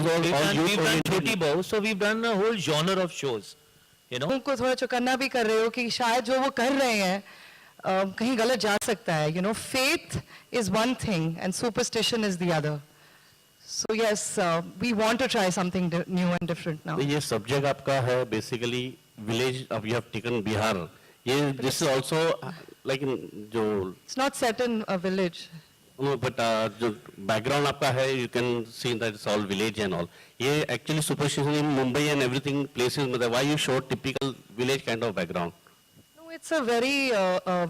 was all youth we've done oriented. Choti Bahu, so we've done a whole genre of shows, you know. उनको थोड़ा चौकन्ना भी कर रहे हो कि शायद जो वो कर रहे हैं कहीं गलत जा सकता है. You know, faith is one thing and superstition is the other. So yes, we want to try something new and different now. ये सब्जेक्ट आपका है बेसिकली विलेज. अब यू हैव टेकन बिहार. ये दिस इज आल्सो लाइक जो It's not set in a village. No but जो background आपका है you can see that it's all village and all. ये actually superstition in Mumbai and everything places मतलब why you show typical village kind of background. No, it's a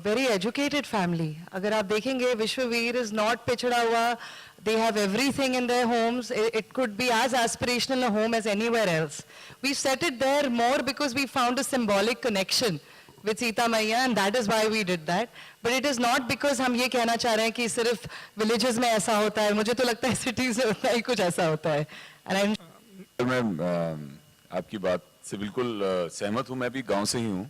very educated family. अगर आप देखेंगे Vishwavir is not पिछड़ा हुआ. They have everything in their homes. It could be as aspirational a home as anywhere else. We set it there more because we found a symbolic connection with Sita Maiya and that is why we did that. But it is not because हम ये कहना चाह रहे हैं कि सिर्फ villages में ऐसा होता है. मुझे तो लगता है cities में उतना ही कुछ ऐसा होता है. And मैं आपकी बात से बिल्कुल सहमत हूँ. मैं भी गांव से ही हूँ.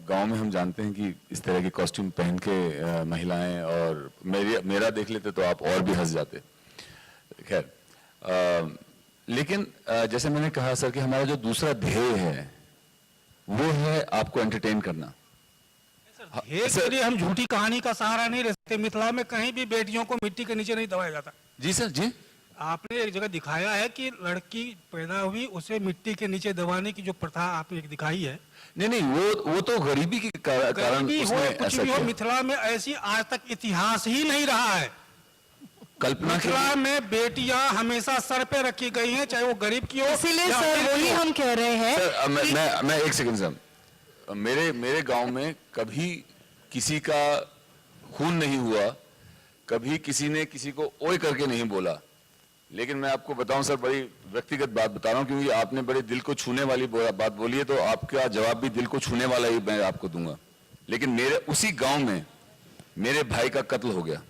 गांव में हम जानते हैं कि इस तरह के कॉस्ट्यूम पहन के महिलाएं और मेरा देख लेते तो आप और भी हंस जाते. खैर, लेकिन जैसे मैंने कहा सर कि हमारा जो दूसरा ध्येय है वो है आपको एंटरटेन करना. के लिए हम झूठी कहानी का सहारा नहीं रह सकते. मिथिला में कहीं भी बेटियों को मिट्टी के नीचे नहीं दबाया जाता. जी सर जी. आपने एक जगह दिखाया है कि लड़की पैदा हुई उसे मिट्टी के नीचे दबाने की जो प्रथा आपने एक दिखाई है. नहीं वो तो गरीबी के कारण उसने कुछ ऐसा भी हो, किया. मिथिला में ऐसी आज तक इतिहास ही नहीं रहा है. कल्पना मिथिला में बेटियां हमेशा सर पे रखी गई हैं, चाहे वो गरीब की हो. इसीलिए सर वही हम कह रहे हैं. सर मैं एक सेकंड सर. मेरे गांव में कभी किसी का खून नहीं हुआ. कभी किसी ने किसी को ओए करके नहीं बोला. लेकिन मैं आपको बताऊं सर, बड़ी व्यक्तिगत बात बता रहा हूं क्योंकि आपने बड़े दिल को छूने वाली बात बोली है तो आपका जवाब भी दिल को छूने वाला ही मैं आपको दूंगा. लेकिन मेरे उसी गांव में मेरे भाई का कत्ल हो गया.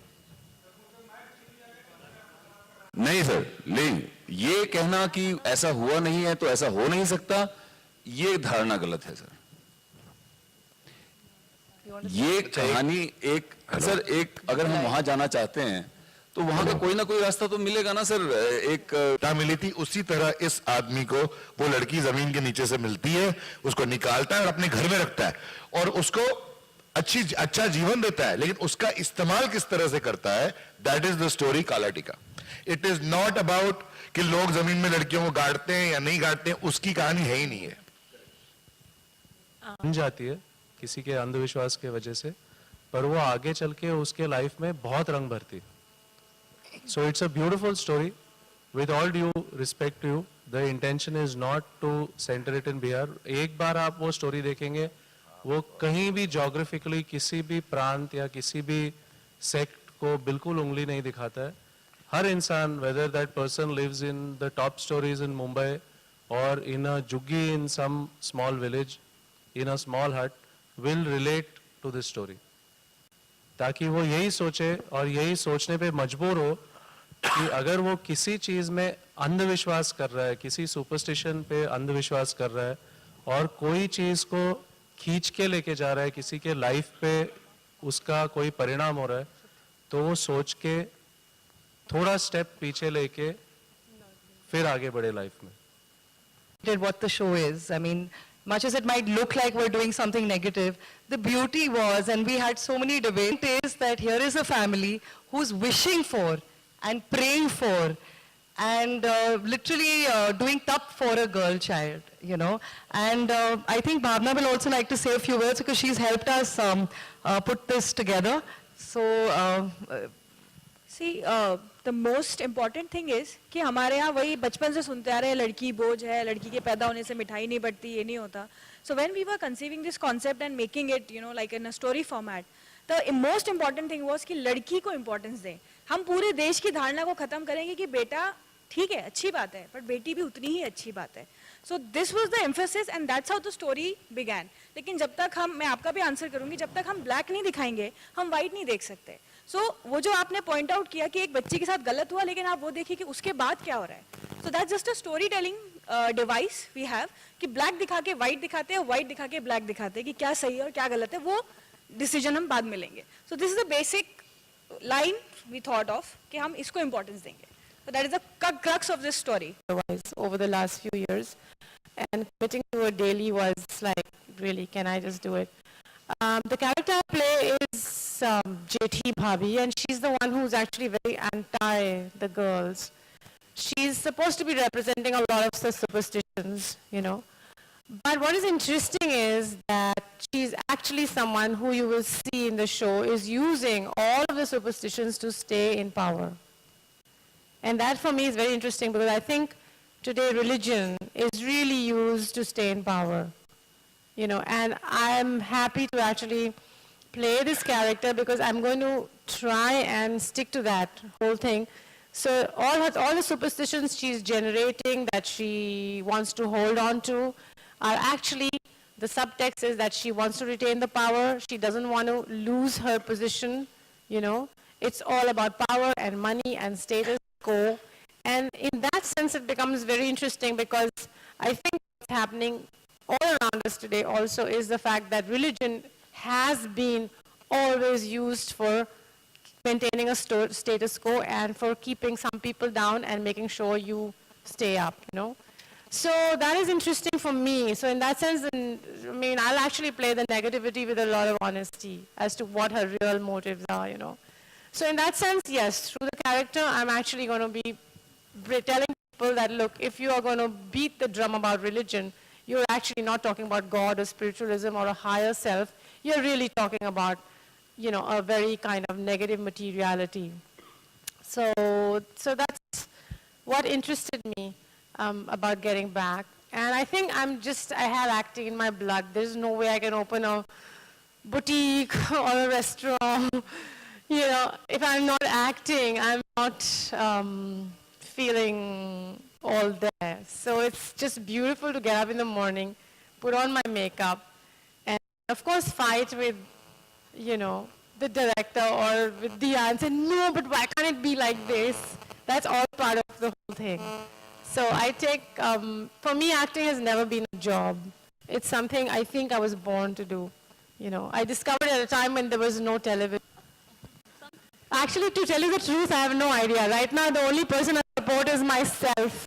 नहीं सर, नहीं, ये कहना कि ऐसा हुआ नहीं है तो ऐसा हो नहीं सकता, ये धारणा गलत है सर. ये कहानी एक सर एक अगर हम वहां जाना चाहते हैं तो वहां का कोई ना कोई रास्ता तो मिलेगा ना सर. एक मिली थी उसी तरह इस आदमी को वो लड़की जमीन के नीचे से मिलती है, उसको निकालता है और अपने घर में रखता है और उसको अच्छा जीवन देता है. लेकिन उसका इस्तेमाल किस तरह से करता है, दैट इज द स्टोरी काला टीका. इट इज नॉट अबाउट कि लोग जमीन में लड़कियों को गाड़ते हैं या नहीं गाड़ते हैं, उसकी कहानी है ही नहीं है. बन जाती है किसी के अंधविश्वास के वजह से, पर वो आगे चल के उसके लाइफ में बहुत रंग भरती है. So it's a beautiful story. With all due respect to you, the intention is not to center it in Bihar. एक बार आप वो story देखेंगे, वो कहीं भी geographically किसी भी प्रांत या किसी भी sect को बिल्कुल उंगली नहीं दिखाता है. हर इंसान, whether that person lives in the top stories in Mumbai or in a juggi in some small village, in a small hut, will relate to this story. ताकि वो यही सोचे और यही सोचने पे मजबूर हो कि अगर वो किसी चीज में अंधविश्वास कर रहा है, किसी सुपरस्टिशन पे अंधविश्वास कर रहा है और कोई चीज को खींच के लेके जा रहा है, किसी के लाइफ पे उसका कोई परिणाम हो रहा है, तो वो सोच के थोड़ा स्टेप पीछे लेके फिर आगे बढ़े लाइफ में. What the show is. I mean, much as it might look like we're doing something negative, the beauty was, and we had so many debates, is that here is a family who's wishing for and praying for and literally doing tap for a girl child, you know. And I think Bhavna will also like to say a few words because she's helped us put this together. So, See, the most important thing is कि हमारे यहाँ वही बचपन से सुनते आ रहे हैं लड़की बोझ है, लड़की के पैदा होने से मिठाई नहीं बढ़ती, ये नहीं होता. So when we were conceiving this concept and making it, you know, like in a story format, the most important thing was कि लड़की को importance दें. हम पूरे देश की धारणा को खत्म करेंगे कि बेटा ठीक है, अच्छी बात है, पर बेटी भी उतनी ही अच्छी बात है. So this was the emphasis and that's how the story began. लेकिन जब तक हम, मैं आपका भी आंसर करूंगी, जब तक हम ब्लैक नहीं दिखाएंगे, हम व्हाइट नहीं देख सकते. So वो जो आपने पॉइंट आउट किया कि एक बच्ची के साथ गलत हुआ, लेकिन आप वो देखिए कि उसके बाद क्या हो रहा है. So that's just a storytelling device we have कि ब्लैक दिखा के व्हाइट दिखाते हैं, व्हाइट दिखा के ब्लैक दिखाते हैं कि क्या सही है और क्या गलत है, वो डिसीजन हम बाद में लेंगे. So this is the basic line we thought of कि हम इसको इम्पोर्टेंस देंगे. So that is the crux of this story. otherwise over the last few years, and committing to it daily was like, really, can I just do it? The character I play is Jethi Bhabhi, and she's the one who's actually very anti the girls. She's supposed to be representing a lot of the superstitions, you know. But what is interesting is that she's actually someone who you will see in the show is using all of the superstitions to stay in power. And that for me is very interesting because I think today religion is really used to stay in power. You know, and I'm happy to actually play this character because I'm going to try and stick to that whole thing. So all the superstitions she's generating that she wants to hold on to are actually, the subtext is that she wants to retain the power. She doesn't want to lose her position, you know. It's all about power and money and status quo. And in that sense, it becomes very interesting because I think what's happening all around us today also is the fact that religion has been always used for maintaining a status quo and for keeping some people down and making sure you stay up, you know. So that is interesting for me. So in that sense, I mean, I'll actually play the negativity with a lot of honesty as to what her real motives are, you know. So in that sense, yes, through the character, I'm actually going to be telling people that, look, if you are going to beat the drum about religion, you're actually not talking about God or spiritualism or a higher self. You're really talking about, you know, a very kind of negative materiality. So that's what interested me about getting back. And I think I have acting in my blood. There's no way I can open a boutique or a restaurant. You know, if I'm not acting, I'm not feeling all there. So it's just beautiful to get up in the morning, put on my makeup, and of course fight with, you know, the director or with Diane and say, no, but why can't it be like this? That's all part of the whole thing. So I take, for me, acting has never been a job. It's something I think I was born to do. You know, I discovered at a time when there was no television. Actually, to tell you the truth, I have no idea. Right now, the only person I support is myself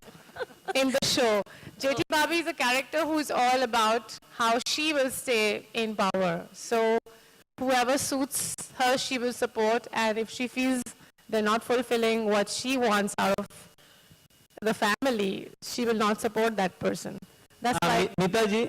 in the show. Jethi Bhabhi is a character who is all about how she will stay in power. So whoever suits her, she will support. And if she feels they're not fulfilling what she wants out of the family, she will not support that person. That's why. Nita जी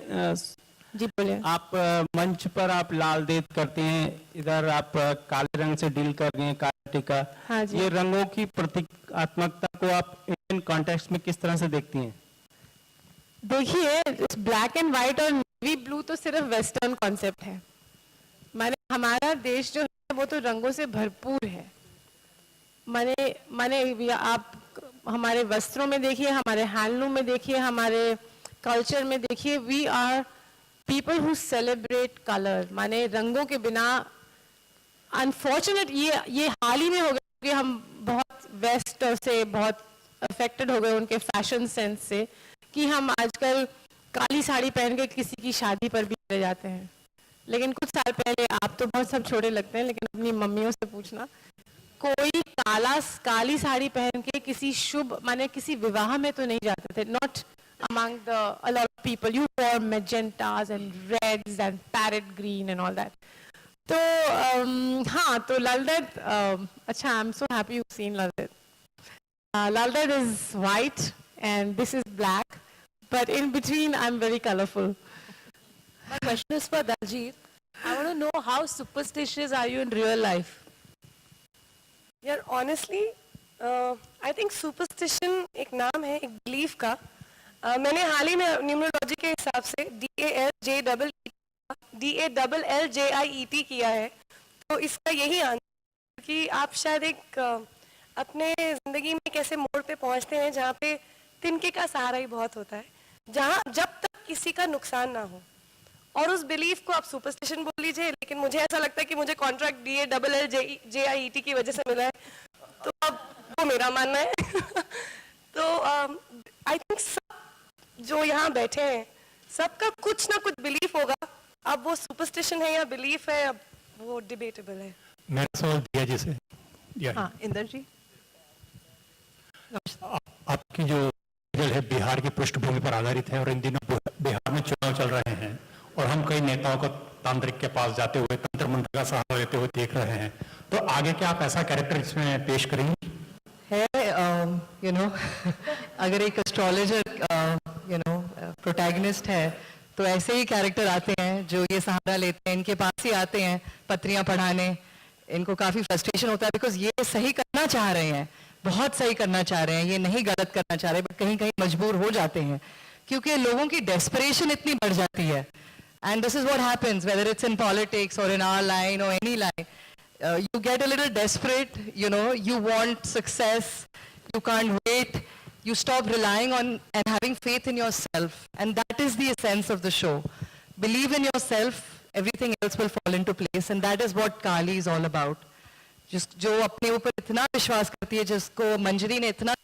जी बोलिए. आप मंच पर आप लाल देत करते हैं, इधर आप काले रंग से डील कर रहे हैं, काला टीका. हाँ जी. ये रंगों की प्रतीकात्मकता को आप इंडियन कॉन्टेक्स्ट में किस तरह से देखती हैं? देखिए, ब्लैक एंड व्हाइट और नेवी ब्लू तो सिर्फ वेस्टर्न कॉन्सेप्ट है. माने हमारा देश जो है वो तो रंगों से भरपूर है. माने आप हमारे वस्त्रों में देखिए, हमारे हैंडलूम में देखिए, हमारे कल्चर में देखिए, we are people who celebrate colour. माने रंगों के बिना अनफॉर्चुनेट ये हाल ही में हो गया कि हम बहुत वेस्ट से बहुत अफेक्टेड हो गए उनके फैशन सेंस से कि हम आजकल काली साड़ी पहन के किसी की शादी पर भी चले जाते हैं. लेकिन कुछ साल पहले, आप तो बहुत सब छोटे लगते हैं, लेकिन अपनी मम्मियों से पूछना, कोई काली साड़ी पहन के किसी शुभ माने किसी विवाह में तो नहीं जाते थे. Not among a lot of people. You wore magentas and reds and parrot green and all that. So, हाँ, तो Lal Ded, अच्छा, I'm so happy you've seen Lal Ded. Lal Ded is white and this is black, but in between I'm very colorful. My question is for Daljit. I want to know how superstitious are you in real life? यार honestly I think superstition एक नाम है, एक belief का. मैंने हाल ही में numerology के हिसाब से DALLJIET किया है. तो इसका यही आंसर कि आप शायद एक अपने ज़िंदगी में कैसे मोड़ पे पहुंचते हैं जहाँ पे तिनके का सहारा ही बहुत होता है, जहाँ जब तक किसी का नुकसान ना हो. और उस बिलीफ को आप सुपरस्टिशन बोल लीजिए, लेकिन मुझे ऐसा लगता है कि मुझे कॉन्ट्रैक्ट DALLJIET की वजह से मिला है, तो अब वो मेरा मानना है. तो आई थिंक सब जो यहाँ बैठे हैं सबका कुछ ना कुछ बिलीफ होगा. अब वो सुपरस्टिशन है या बिलीफ है, अब वो डिबेटेबल है. मेरा सवाल दिया जी से. हाँ, इंदर जी. आपकी जो सीरियल है बिहार की पृष्ठभूमि पर आधारित है और इन दिनों बिहार में चुनाव चल रहे हैं और हम कई नेताओं को तांत्रिक के पास जाते हुए तंत्र मंत्र का सहारा लेते हुए देख रहे हैं, तो आगे क्या आप ऐसा कैरेक्टर इसमें पेश करेंगे? है यू नो अगर एक एस्ट्रोलॉजर यू नो प्रोटैगनिस्ट है तो ऐसे ही कैरेक्टर आते हैं जो ये सहारा लेते हैं, इनके पास ही आते हैं पत्रियां पढ़ाने, इनको काफी फ्रस्ट्रेशन होता है बिकॉज ये सही करना चाह रहे हैं, बहुत सही करना चाह रहे हैं, ये नहीं गलत करना चाह रहे, बट कहीं कहीं मजबूर हो जाते हैं क्योंकि लोगों की डेस्परेशन इतनी बढ़ जाती है. And this is what happens whether it's in politics और इन आवर लाइन और any line. You get a little desperate, you know, you want success, you can't wait, you stop relying on and having faith in yourself, and that is the essence of the show. Believe in yourself, everything else will fall into place, and that is what Kali is all about. जो अपने ऊपर इतना विश्वास करती है, जिसको मंजरी ने इतना